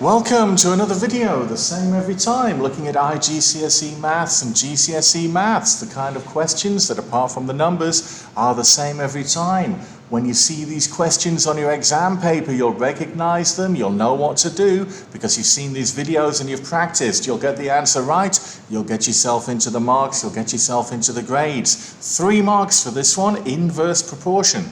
Welcome to another video, the same every time, looking at IGCSE Maths and GCSE Maths, the kind of questions that, apart from the numbers, are the same every time. When you see these questions on your exam paper, you'll recognize them, you'll know what to do, because you've seen these videos and you've practiced. You'll get the answer right, you'll get yourself into the marks, you'll get yourself into the grades. 3 marks for this one, inverse proportion.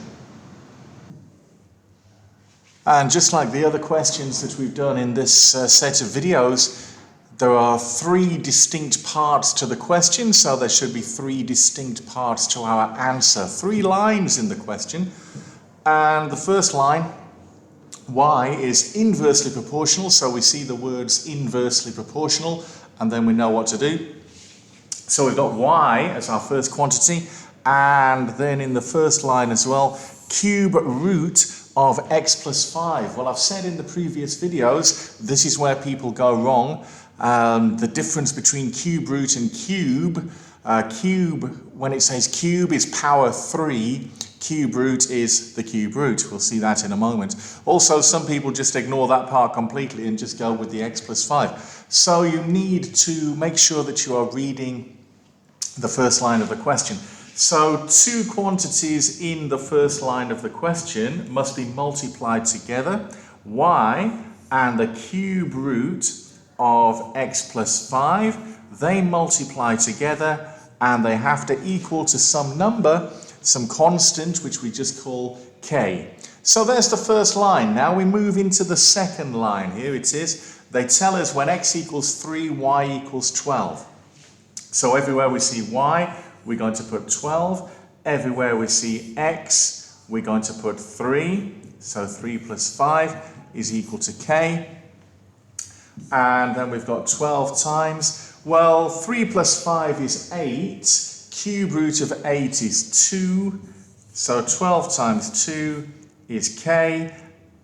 And just like the other questions that we've done in this set of videos, there are 3 distinct parts to the question, so there should be 3 distinct parts to our answer. 3 lines in the question, and the first line, y, is inversely proportional, so we see the words inversely proportional, and then we know what to do. So we've got y as our first quantity, and then in the first line as well, cube root of x plus 5. Well, I've said in the previous videos, this is where people go wrong. The difference between cube root and cube, when it says cube, is power 3. Cube root is the cube root. We'll see that in a moment. Also, some people just ignore that part completely and just go with the x plus 5. So you need to make sure that you are reading the first line of the question. So 2 quantities in the first line of the question must be multiplied together. Y and the cube root of x plus 5, they multiply together and they have to equal to some number, some constant, which we just call k. So there's the first line. Now we move into the second line. Here it is. They tell us when x equals 3, y equals 12. So everywhere we see y, we're going to put 12. Everywhere we see x, we're going to put 3. So 3 plus 5 is equal to k. And then we've got 12 times. Well, 3 plus 5 is 8. Cube root of 8 is 2. So 12 times 2 is k.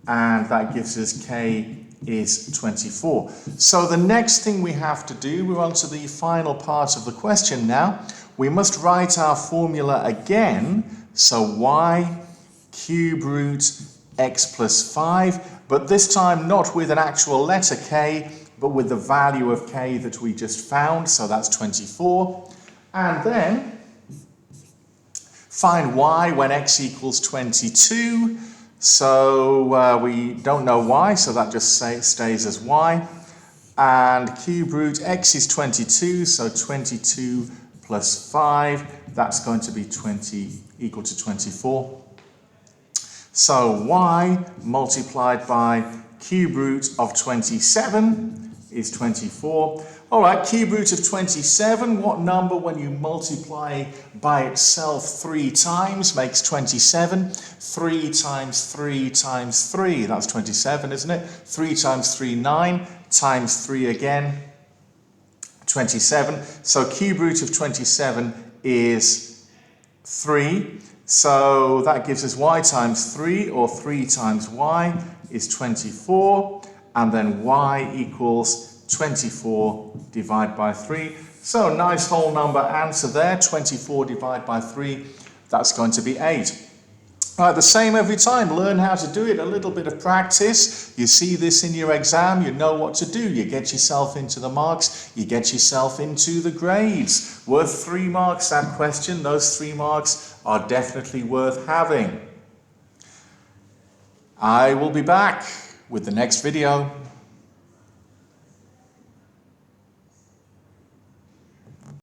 And that gives us k is 24. So the next thing we have to do, we're on to the final part of the question now. We must write our formula again. So y cube root x plus 5, but this time not with an actual letter k, but with the value of k that we just found, so that's 24. And then find y when x equals 22. So we don't know y, so that just stays as y. And cube root x is 22, so 22 plus 5, that's going to be equal to 24. So y multiplied by cube root of 27 is 24. All right, cube root of 27, what number when you multiply by itself 3 times makes 27? 3 times 3 times 3, that's 27, isn't it? 3 times 3, 9, times 3 again, 27. So cube root of 27 is 3. So that gives us y times 3, or 3 times y is 24. And then y equals 24 divided by 3. So nice whole number answer there. 24 divided by 3, that's going to be 8. All right, the same every time. Learn how to do it, a little bit of practice. You see this in your exam, you know what to do. You get yourself into the marks, you get yourself into the grades. Worth 3 marks, that question. Those 3 marks are definitely worth having. I will be back with the next video.